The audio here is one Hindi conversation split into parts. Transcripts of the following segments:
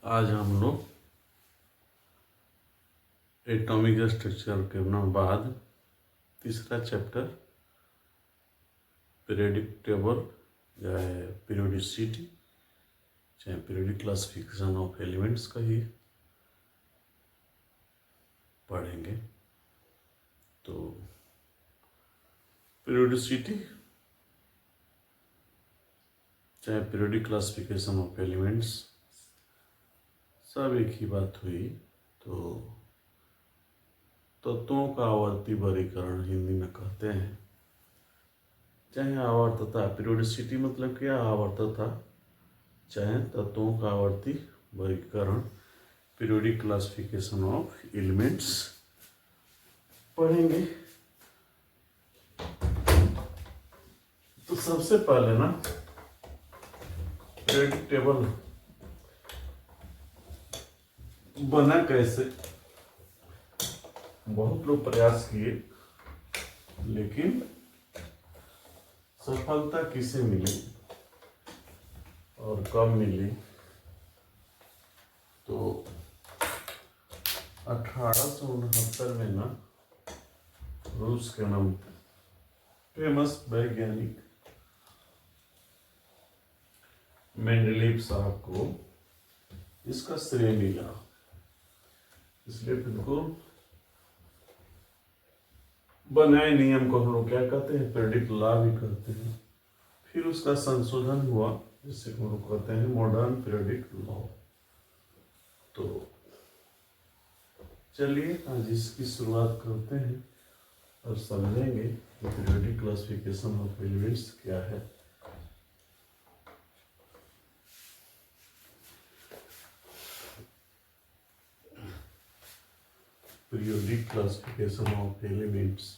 आज हम लोग एटॉमिक स्ट्रक्चर के बाद तीसरा चैप्टर पीरियोडिक टेबल या पीरियोडिसिटी चाहे पीरियोडिक क्लासिफिकेशन ऑफ एलिमेंट्स का ही पढ़ेंगे। तो पीरियोडिसिटी चाहे पीरियोडिक क्लासिफिकेशन ऑफ एलिमेंट्स सब एक ही बात हुई। तो तत्वों का आवर्ती वर्गीकरण हिंदी में कहते हैं। चाहे आवर्तता, पीरियोडिसिटी मतलब क्या, आवर्तता, चाहे तत्वों का आवर्ती वर्गीकरण, पीरियोडिक क्लासिफिकेशन ऑफ एलिमेंट्स पढ़ेंगे। तो सबसे पहले ना पीरियोडिक टेबल बना कैसे, बहुत लोग प्रयास किए लेकिन सफलता किसे मिली और कब मिली। तो 1869 में ना रूस के नाम फेमस वैज्ञानिक मेंडलीव साहब को इसका श्रेय मिला, इसलिए इनको बनाए नियम को हम लोग क्या कहते हैं, पीरियोडिक लॉ भी कहते हैं। फिर उसका संशोधन हुआ जिससे हम लोग कहते हैं मॉडर्न पीरियोडिक लॉ। तो चलिए आज इसकी शुरुआत करते हैं और समझेंगे कि पीरियोडिक क्लासिफिकेशन ऑफ एलिमेंट्स क्या है। Periodic classification of elements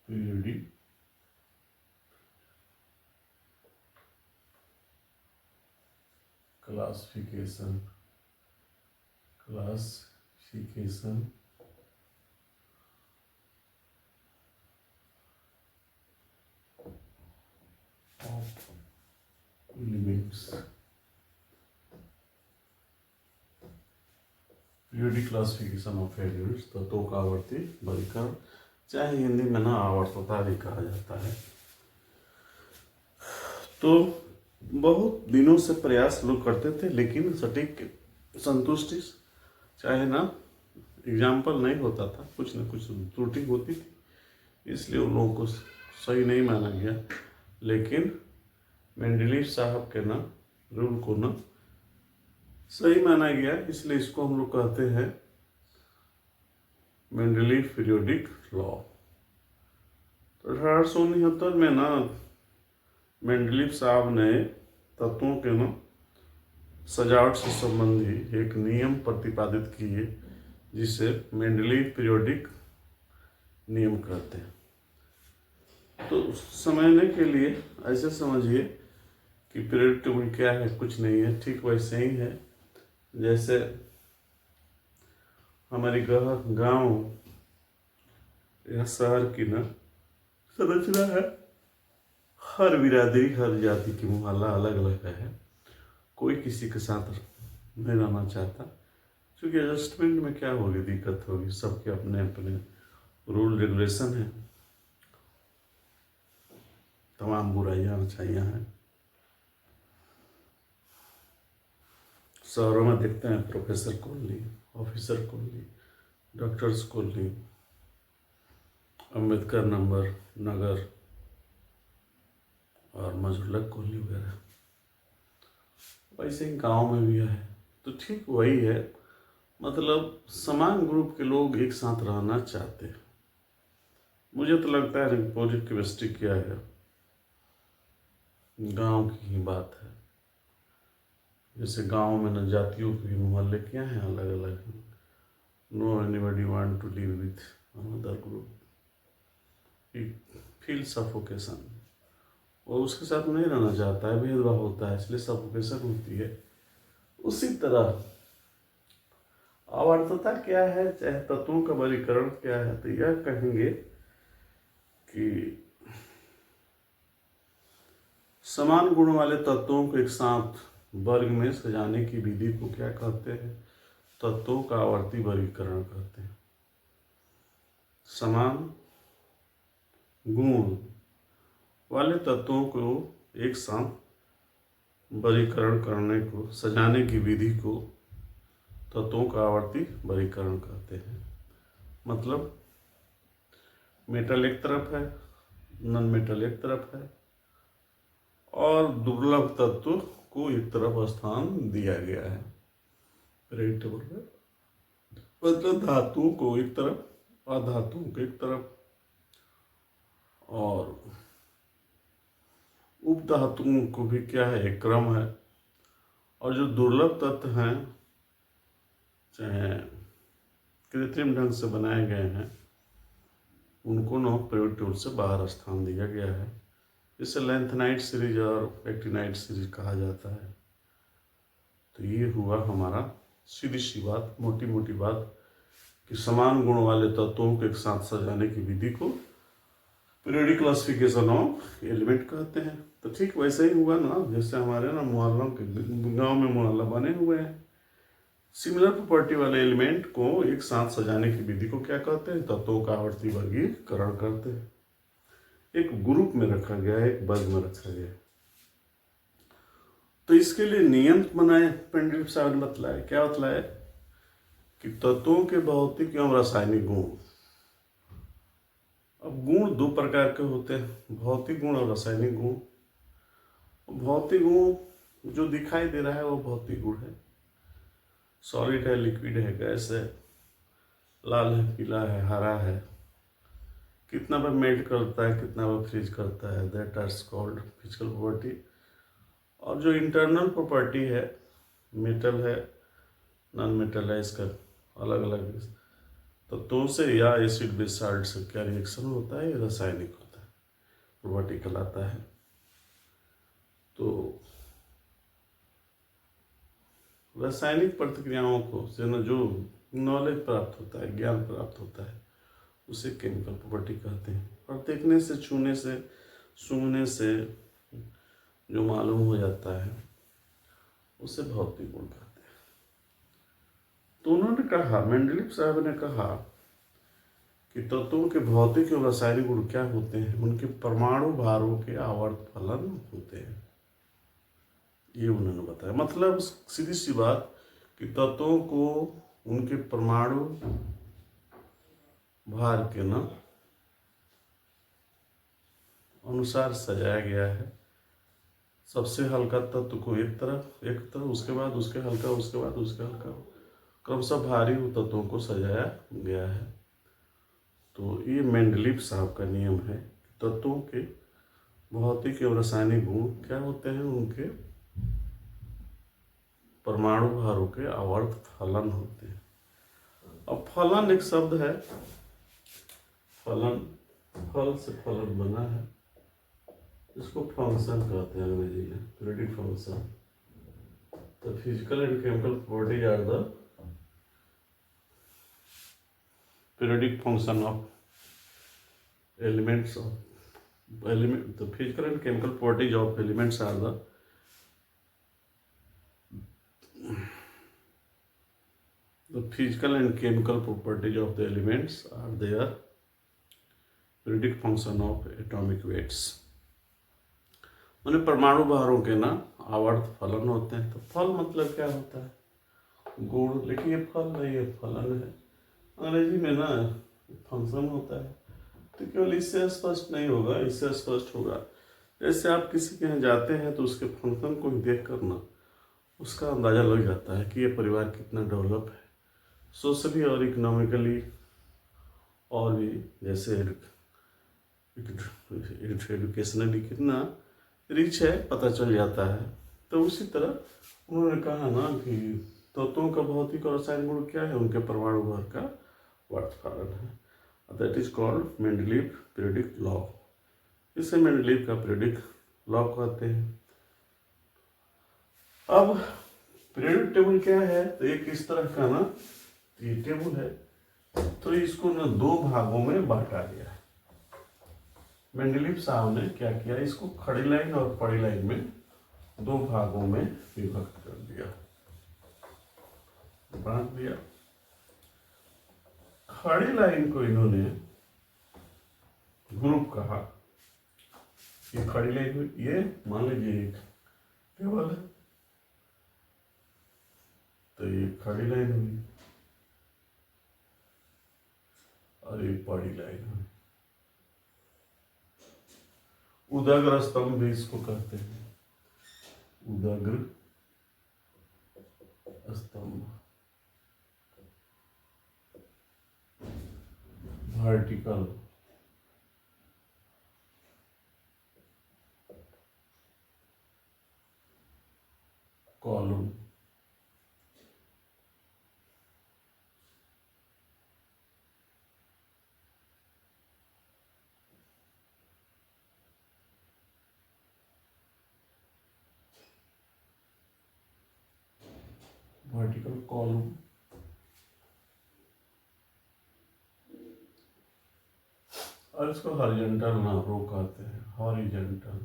periodic classification of elements, periodic classification of elements, तत्वों का आवर्ती वर्गीकरण, चाहे हिंदी में ना आवर्तता भी कहा जाता है। तो बहुत दिनों से प्रयास लोग करते थे लेकिन सटीक संतुष्टि चाहे ना एग्जाम्पल नहीं होता था, कुछ ना कुछ त्रुटि होती थी, इसलिए उन लोगों को सही नहीं माना गया। लेकिन मेंडलीव साहब के ना रूल को ना सही माना गया, इसलिए इसको हम लोग कहते हैं मेंडलीव पीरियोडिक लॉ। तो 1869 में ना मेंडलीव साहब ने तत्वों के ना सजावट से संबंधी एक नियम प्रतिपादित किए जिसे मेंडलीव पीरियोडिक नियम कहते हैं। तो समझने के लिए ऐसे समझिए कि पीरियोडिक टेबल क्या है, कुछ नहीं है, ठीक वैसे ही है जैसे हमारी गांव या शहर की ना संरचना है। हर बिरादरी, हर जाति की मोहल्ला अलग अलग है, कोई किसी के साथ नहीं रहना चाहता, क्योंकि एडजस्टमेंट में क्या होगी, दिक्कत होगी, सबके अपने अपने रूल रेगुलेशन है, तमाम बुराइयां अच्छाइयाँ हैं। शहरों में देखते हैं professor colony, officer colony, doctors colony, Ambedkar Nagar और मजलूक कॉलोनी वगैरह। वैसे ही गांव में भी है, तो ठीक वही है, मतलब समान ग्रुप के लोग एक साथ रहना चाहते हैं। मुझे तो लगता है पॉजिटिविस्टिक क्या है, गांव की ही बात है। जैसे गांव में न जातियों के मोहल्ले क्या हैं, अलग अलग हैं। No anybody want to live with another group, feel suffocation, वो उसके साथ नहीं रहना चाहता है, भेदभाव होता है, इसलिए सफोकेशन होती है। उसी तरह आवर्तता क्या है, चाहे तत्वों का वर्गीकरण क्या है, तो यह कहेंगे कि समान गुण वाले तत्वों को एक साथ वर्ग में सजाने की विधि को क्या कहते हैं? तत्वों का आवर्ती वर्गीकरण कहते हैं। समान गुण वाले तत्वों को एक साथ वर्गीकरण करने को, सजाने की विधि को तत्वों का आवर्ती वर्गीकरण कहते हैं। मतलब मेटल एक तरफ है, नॉन मेटल एक तरफ है और दुर्लभ तत्व को एक तरफ स्थान दिया गया है पीरियोडिक टेबल में। मतलब धातुओं को एक तरफ, अधातुओं को एक तरफ और उपधातुओं को भी क्या है, एक क्रम है। और जो दुर्लभ तत्व हैं, चाहे कृत्रिम ढंग से बनाए गए हैं, उनको न पीरियोडिक टेबल से बाहर स्थान दिया गया है। इसे लेंथेनाइट सीरीज और एक्टिनाइट सीरीज कहा जाता है। तो ये हुआ हमारा सीधी सी बात, मोटी मोटी बात, कि समान गुण वाले तत्वों को एक साथ सजाने की विधि को पीरियोडिक क्लासिफिकेशन ऑफ एलिमेंट कहते हैं। तो ठीक वैसे ही हुआ ना, जैसे हमारे ना मोहल्लों के गांव में मोहल्ला बने हुए हैं। सिमिलर प्रॉपर्टी वाले एलिमेंट को एक साथ सजाने की विधि को क्या कहते हैं? तत्वों का आवर्ती वर्गीकरण करते हैं। एक ग्रुप में रखा गया है, एक वर्ग में रखा गया है। तो इसके लिए नियम बनाए पेंडलिप साहब ने बतलाया। क्या बतलाया? कि तत्वों के भौतिक एवं रासायनिक गुण। अब गुण दो प्रकार के होते हैं, भौतिक गुण और रासायनिक गुण। भौतिक गुण जो दिखाई दे रहा है वो भौतिक गुण है। सॉलिड है, लिक्विड है, गैस है, लाल है, पीला है, हरा है, कितना बार मेल्ट करता है, कितना बार फ्रीज करता है, that are called physical property. और जो इंटरनल प्रॉपर्टी है, मेटल है, नॉन मेटल है, इसका अलग अलग तत्वों से या एसिड बेस साल्ट से क्या रिएक्शन होता है, ये रासायनिक होता है, प्रॉपर्टी कहलाता है। तो रासायनिक प्रतिक्रियाओं को से न जो नॉलेज प्राप्त होता है, ज्ञान प्राप्त होता है, उसे केमिकल प्रॉपर्टी कहते हैं। और देखने से, छूने से, सूंघने से जो मालूम हो जाता है उसे भौतिक गुण कहते हैं। तो उन्होंने कहा, मेंडलीव साहब ने कहा कि तत्वों के भौतिक और रासायनिक गुण क्या होते हैं? उनके परमाणु भारों के आवर्त फलन होते हैं। ये उन्होंने बताया। मतलब सीधी सी बात कि तत्वों को उनके परमाणु भार के न अनुसार सजाया गया है। सबसे हल्का तत्व को एक तरफ, उसके बाद उसके हल्का, उसके बाद उसके हल्का, क्रमशः भारी तत्वों को सजाया गया है। तो ये मेंडलीव साहब का नियम है। तत्वों के भौतिक एवं रासायनिक गुण क्या होते हैं? उनके परमाणु भारों के आवर्त फलन होते हैं। अब फलन एक शब्द है, फलन, फल से फलन बना है, इसको फंक्शन कहते हैं अंग्रेजी में, पीरियोडिक फंक्शन। तो physical and chemical properties are the periodic function of elements of element. The physical and chemical properties of elements are the physical and chemical properties of the elements are their periodic function of atomic weights। उन्हें परमाणु भारों के ना आवर्त फलन होते हैं। तो फल मतलब क्या होता है? गुण। लेकिन ये फल नहीं है, फलन है। अंग्रेजी में ना फंक्शन होता है। तो केवल इससे स्पष्ट नहीं होगा, इससे स्पष्ट होगा। जैसे आप किसी के यहाँ जाते हैं तो उसके फंक्शन को देख कर ना उसका अंदाजा लग जाता है कि ये परिवार कितना डेवलप है, सोशली और इकोनॉमिकली, और भी जैसे एजुकेशनली कितना रिच है पता चल जाता है। तो उसी तरह उन्होंने कहा ना कि तत्वों का भौतिक और रासायनिक गुण क्या है? उनके परमाणु भार का वर्त फलन है। That is called Mendeleev periodic law. इसे मेंडलीव का पीरियोडिक लॉ कहते हैं। अब पीरियोडिक टेबल क्या है? तो एक इस तरह का ना ये टेबल है। तो इसको ना दो भागों में बांटा गया है। मेंडलीव साहब ने क्या किया, इसको खड़ी लाइन और पड़ी लाइन में दो भागों में विभक्त कर दिया, बांट दिया। खड़ी लाइन को इन्होंने ग्रुप कहा। ये खड़ी लाइन में, ये मान लीजिए एक टेबल है, तो ये खड़ी लाइन हुई और ये पड़ी लाइन हुई। उदग्र स्तंभ भी इसको कहते हैं, उदग्र स्तंभ। Vertical column, vertical column. और इसको हॉरिजॉन्टल ना रो कहते हैं, हॉरिजॉन्टल,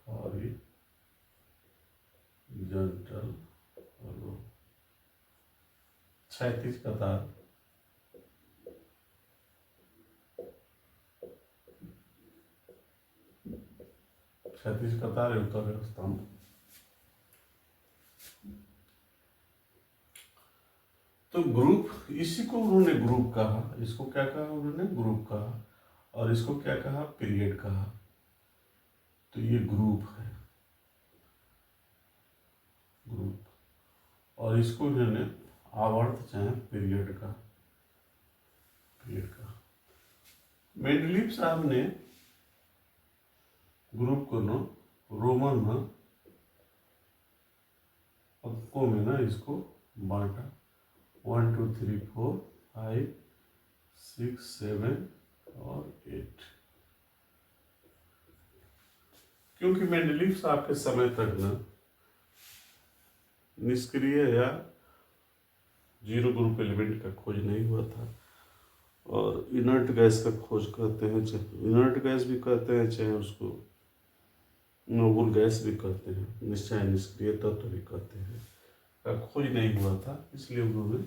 हॉरिजॉन्टल रो। क्षैतिज कतार, क्षैतिज कतार उत्तर स्तंभ। तो ग्रुप, इसी को उन्होंने ग्रुप कहा। इसको क्या कहा उन्होंने? ग्रुप कहा। और इसको क्या कहा? पीरियड कहा। तो ये ग्रुप है, ग्रुप। और इसको इन्होंने आवर्त चाहे पीरियड का, पीरियड का। मेंडलीव साहब ने ग्रुप को न रोमन अंकों में ना इसको बांटा, 1 2 3 4 5 6 7 और 8। क्योंकि मेंडलीव साहब के समय तक ना निष्क्रिय या जीरो ग्रुप एलिमेंट का खोज नहीं हुआ था। और इनर्ट गैस का खोज कहते हैं, इनर्ट गैस भी कहते हैं, चाहे उसको नोबल गैस भी कहते हैं, निश्चय निष्क्रिय तत्व भी कहते हैं, का खोज नहीं हुआ था। इसलिए उन्होंने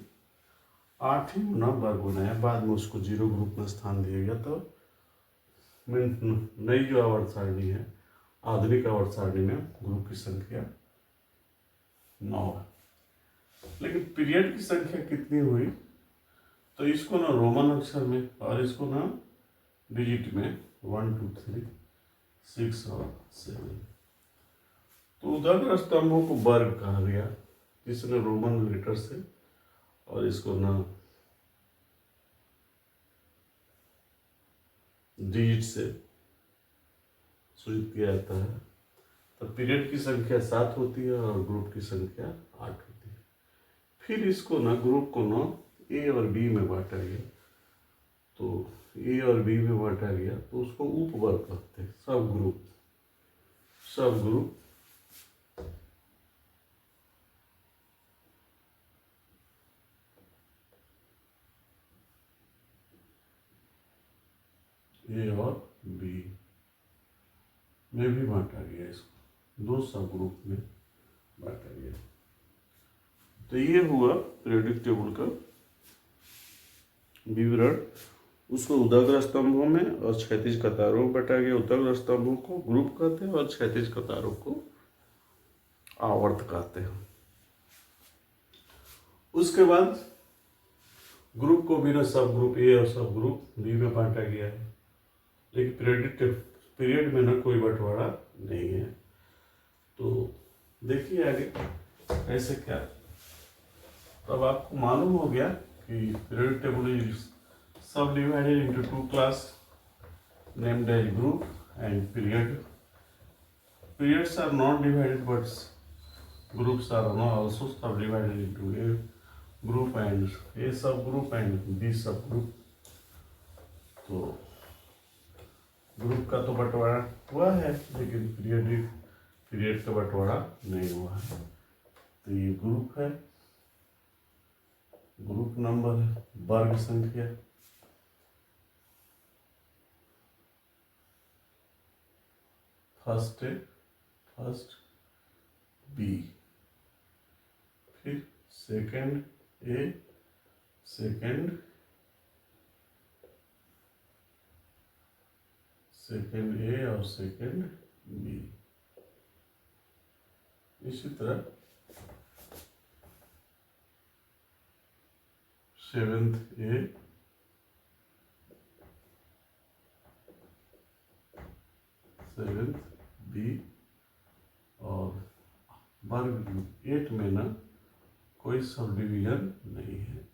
8 ही वर्ग बनाया। बाद में उसको जीरो ग्रुप में स्थान दिया गया। तो नई जो आवर्त सारणी है, आधुनिक आवर्त सारणी में ग्रुप की संख्या 9 है। लेकिन पीरियड की संख्या कितनी हुई? तो इसको ना रोमन अक्षर में और इसको ना डिजिट में 1 2 3 6 और 7। तो उदग्र स्तंभों को वर्ग कहा गया, जिसने रोमन लेटर से, और इसको ना डिजिट से सूचित किया जाता है। तो पीरियड की संख्या 7 होती है और ग्रुप की संख्या 8 होती है। फिर इसको ना ग्रुप को ना ए और बी में बांटा गया। तो ए और बी में बांटा गया तो उसको उपवर्ग कहते हैं, सब ग्रुप, सब ग्रुप। ए और बी में भी बांटा गया, इसको दो सब ग्रुप में बांटा गया। तो ये हुआ पीरियोडिक टेबल का विवरण। उसको उदग्र स्तंभों में और क्षैतिज कतारों में बांटा गया। उदग्र स्तंभों को ग्रुप कहते हैं और क्षैतिज कतारों को आवर्त कहते हैं। उसके बाद ग्रुप को भी ना सब ग्रुप ए और सब ग्रुप बी में बांटा गया है। लेकिन पीरियड में ना कोई बंटवारा नहीं है। तो देखिए आगे कैसे क्या। तब आपको मालूम हो गया कि पीरियड टेबल इज सब divided into 2 class named as group and period. Periods are not divided, but groups are also subdivided into a group and a subgroup and B subgroup. तो ग्रुप का तो बंटवारा हुआ है, लेकिन पीरियड का बंटवारा नहीं हुआ है। तो ये ग्रुप है, ग्रुप नंबर है, वर्ग संख्या। फर्स्ट ए, फर्स्ट बी, फिर सेकंड ए, सेकंड ए और सेकंड बी। इसी तरह सेवेंथ ए, सेवेंथ बी, और वर्ग 8 में ना कोई सब डिवीजन नहीं है,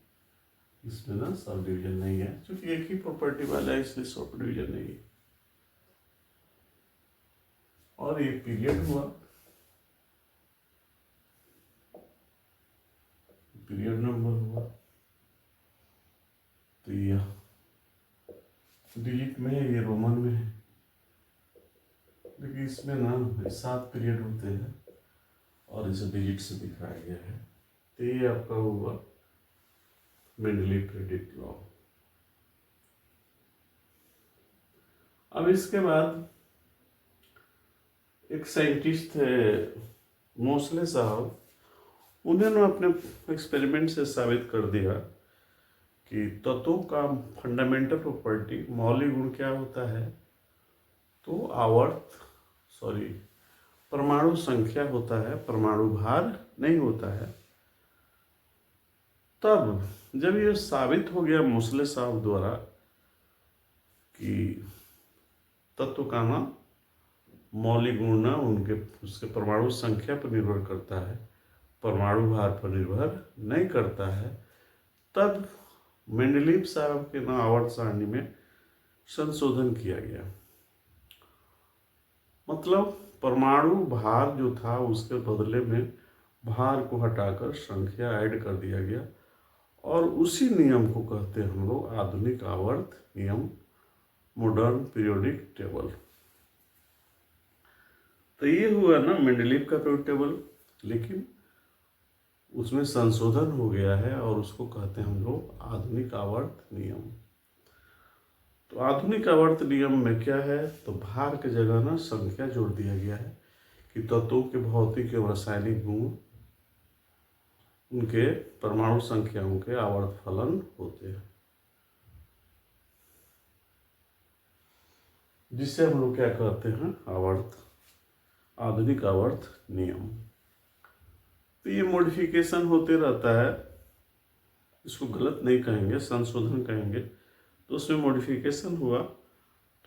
इसमें ना सब डिवीजन नहीं है, क्योंकि एक ही प्रॉपर्टी वाला है इसलिए सब डिवीजन नहीं है। और ये पीरियड हुआ, पीरियड नंबर हुआ, तो ये डिजिट में है, ये रोमन में है, लेकिन इसमें ना 7 पीरियड होते हैं और इसे डिजिट से दिखाया गया है। तो ये आपका हुआ मेंडलीव प्रेडिक्ट लॉ। अब इसके बाद एक साइंटिस्ट थे मोसले साहब, उन्होंने अपने एक्सपेरिमेंट से साबित कर दिया कि तत्वों का फंडामेंटल प्रॉपर्टी, मौलिक गुण क्या होता है, तो परमाणु संख्या होता है, परमाणु भार नहीं होता है। तब जब ये साबित हो गया मोसले साहब द्वारा कि तत्व का ना मौलिक गुण ना उसके परमाणु संख्या पर निर्भर करता है, परमाणु भार पर निर्भर नहीं करता है, तब मेंडलीव साहब के ना आवर्त सारणी में संशोधन किया गया। मतलब परमाणु भार जो था उसके बदले में भार को हटाकर संख्या ऐड कर दिया गया, और उसी नियम को कहते हैं हम लोग आधुनिक आवर्त नियम, मॉडर्न पीरियोडिक टेबल। तो ये हुआ ना मेंडलीव का पीरियोडिक टेबल, लेकिन उसमें संशोधन हो गया है और उसको कहते हैं हम लोग आधुनिक आवर्त नियम। तो आधुनिक आवर्त नियम में क्या है, तो भार की जगह ना संख्या जोड़ दिया गया है कि तत्वों के भौतिक एवं रासायनिक गुण उनके परमाणु संख्याओं के आवर्त फलन होते हैं, जिसे हम लोग क्या कहते हैं आधुनिक आवर्त नियम। तो ये मॉडिफिकेशन होते रहता है, इसको गलत नहीं कहेंगे, संशोधन कहेंगे। तो उसमें मॉडिफिकेशन हुआ,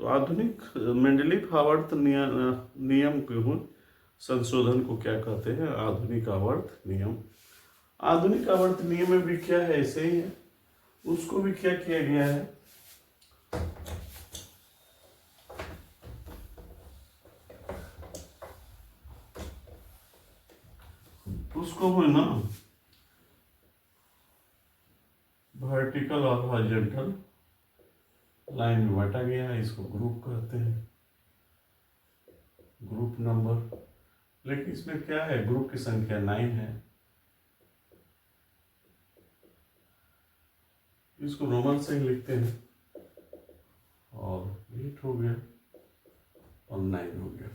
तो आधुनिक मेंडलीव आवर्त नियम के संशोधन को क्या कहते हैं, आधुनिक आवर्त नियम। आधुनिक आवर्त नियम में भी क्या है, ऐसे ही है, उसको भी क्या किया गया है, उसको है ना वर्टिकल और हॉरिजॉन्टल लाइन में बांटा गया है, इसको ग्रुप कहते हैं, ग्रुप नंबर। लेकिन इसमें क्या है, ग्रुप की संख्या 9 है, इसको रोमन से ही लिखते हैं, और 8 हो गया और 9 हो गया।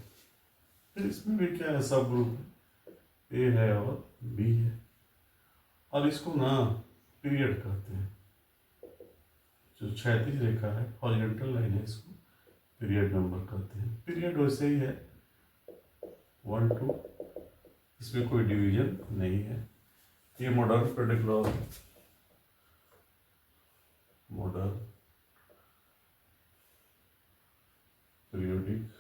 फिर इसमें भी क्या है, सब ग्रुप ए है और बी है, और इसको ना पीरियड कहते हैं, जो क्षैतिज रेखा है हॉरिजॉन्टल लाइन है, इसको पीरियड नंबर कहते हैं। पीरियड वैसे ही है 1 2, इसमें कोई डिवीजन नहीं है। ये मॉडर्न पीरियोडिक लॉ है, मॉडर्न पीरियोडिक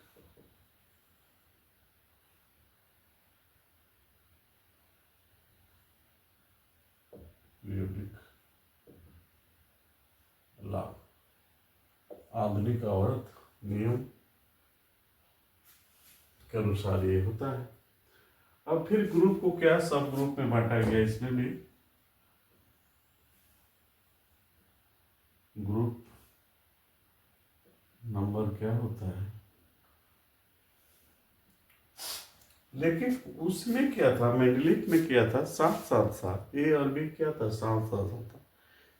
लॉ, आधुनिक आवर्त नियम के अनुसार ये होता है। अब फिर ग्रुप को क्या सब ग्रुप में बांटा गया, इसमें भी ग्रुप नंबर क्या होता है, लेकिन उसमें क्या था, मेंडलीव में क्या था, 7 ए और बी क्या था, 7 था।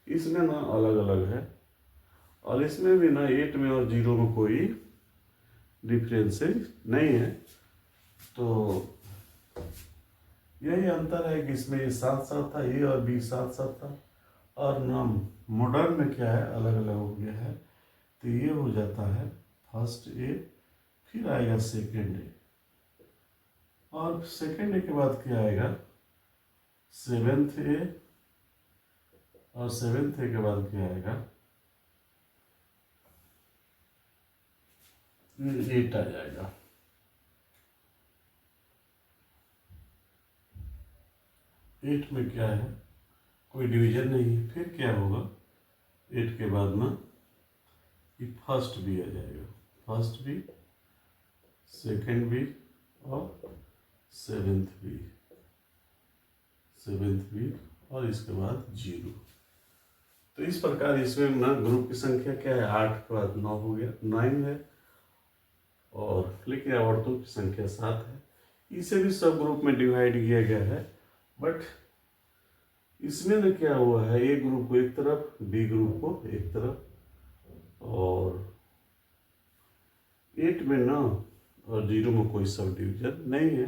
इसमें ना अलग अलग है, और इसमें भी ना 8 में और 0 में कोई डिफरेंसेस नहीं है। तो यही अंतर है कि इसमें ये साथ साथ था, ए और बी साथ साथ था, और नाम मॉडर्न में क्या है, अलग अलग हो गया है। तो ये हो जाता है फर्स्ट ए, फिर आएगा सेकेंड ए, और सेकेंड ए के बाद क्या आएगा सेवेंथ ए, और सेवेंथ ए के बाद क्या आएगा एट आ जाएगा। एट में क्या है, कोई डिवीजन नहीं है, फिर क्या होगा, एट के बाद ना ये फर्स्ट बी आ जाएगा, फर्स्ट बी, सेकेंड बी, और सेवेंथ बी, सेवेंथ बी, और इसके बाद जीरो। तो इस प्रकार इसमें ना ग्रुप की संख्या क्या है, 8 के बाद 9 हो गया, 9 है, और लेकिन औरतों की संख्या 7 है। इसे भी सब ग्रुप में डिवाइड किया गया है, बट इसमें ना क्या हुआ है, ए ग्रुप को एक तरफ, बी ग्रुप को एक तरफ, और 8 में ना और 0 में कोई सब डिवीजन नहीं है,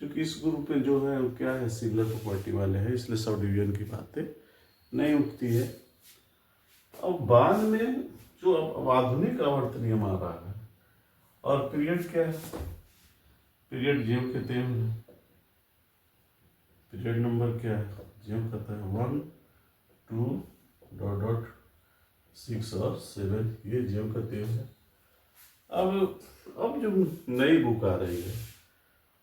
क्योंकि इस ग्रुप में जो है वो क्या है, सिमिलर प्रॉपर्टी वाले हैं, इसलिए सब डिवीजन की बातें नहीं उठती है। अब बाद में जो अब आधुनिक आवर्त नियम आ रहा है, और पीरियड क्या है, पीरियड ज्यों के त्यों है, पीरियड नंबर क्या है, ज्यों कहता है 1 2 डॉट डॉट 6 और 7, ये ज्यों का त्यों है। अब जो नई बुक आ रही है,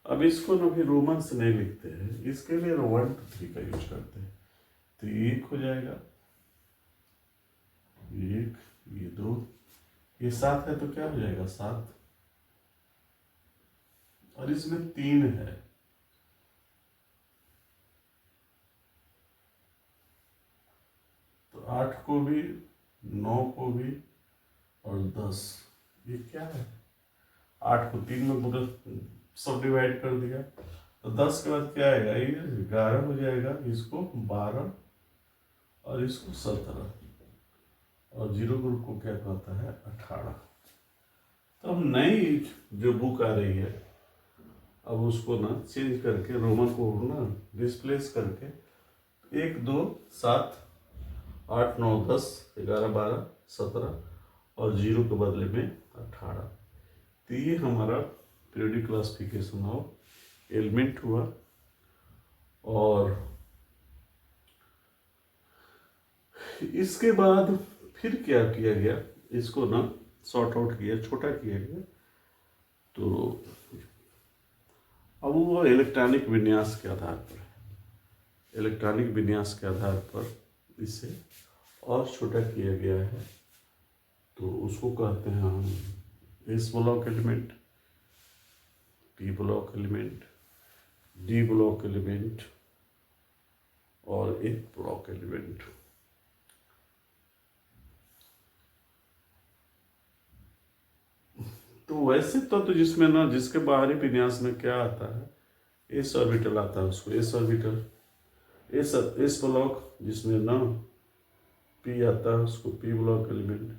अब इसको ना भी रोमन से नहीं लिखते हैं, इसके लिए 1 2 3 का यूज करते हैं। तो एक हो जाएगा, एक, ये 2, ये 7 है, तो क्या हो जाएगा 7, और इसमें 3 है, तो 8 को भी, 9 को भी, और 10, ये क्या है, 8 को 3 में पूरा सब डिवाइड कर दिया, तो 10 के बाद क्या आएगा, ये 11 हो जाएगा, इसको 12, और इसको 17, और जीरो ग्रुप को क्या कहता है 18। तो अब नई जो बुक आ रही है, अब उसको ना चेंज करके रोमन को ना डिस्प्लेस करके 1 2 7 8 9 10 11 12 17, और जीरो के बदले में 18। तो ये हमारा पीरियोडिक क्लासिफिकेशन ऑफ एलिमेंट हुआ। और इसके बाद फिर क्या किया गया, इसको ना सॉर्ट आउट किया, छोटा किया गया। तो अब वो इलेक्ट्रॉनिक विन्यास के आधार पर, इलेक्ट्रॉनिक विन्यास के आधार पर इसे और छोटा किया गया है। तो उसको कहते हैं हम S block element, P block element, D block element, और एफ ब्लॉक एलिमेंट। तो वैसे तो जिसमें ना, जिसके बाहरी विन्यास में क्या आता है, एस ऑर्बिटल आता है, उसको एस ऑर्बिटल, एस ब्लॉक, जिसमें ना पी आता है उसको पी ब्लॉक एलिमेंट,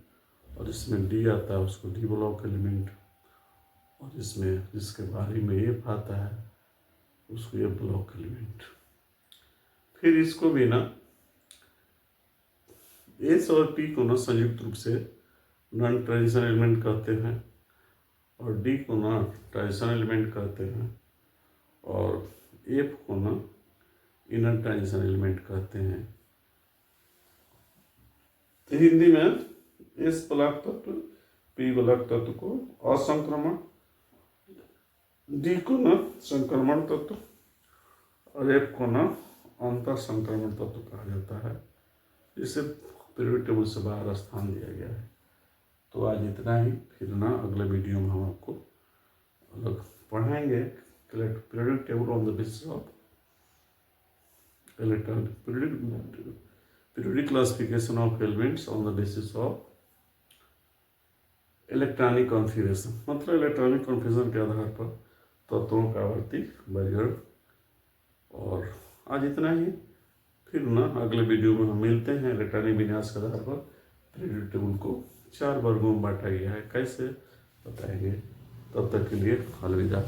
और इसमें डी आता है उसको डी ब्लॉक एलिमेंट, और इसमें जिसके बाहरी में एफ आता है उसको एफ ब्लॉक एलिमेंट। फिर इसको भी ना एस और पी को ना संयुक्त रूप से नॉन ट्रांजिशन एलिमेंट कहते हैं, और डी को ना ट्रांजिशन एलिमेंट कहते हैं, और एफ को ना इनर ट्रांजिशन एलिमेंट कहते हैं। तो हिंदी में एस ब्लॉक तत्व, पी ब्लॉक तत्व को असंक्रमण, डी को ना संक्रमण तत्व, और एफ को ना अंतर संक्रमण तत्व कहा जाता है। इसे पीरियोडिक टेबल से बाहर स्थान दिया गया है। तो आज इतना ही, फिर ना अगले वीडियो में हम आपको अलग पढ़ाएंगे periodic table on the basis of electronic periodic classification of elements on the basis of electronic configuration, मतलब इलेक्ट्रॉनिक कॉन्फ़िगरेशन के आधार पर तत्वों का आवर्ती वर्गीकरण। और आज इतना ही, फिर ना अगले वीडियो में हम मिलते हैं। इलेक्ट्रॉनिक विन्यास के आधार पर पीरियोडिक टेबल को 4 वर्गों में बांटा गया है। कैसे? बताएंगे। तब तक के लिए अलविदा।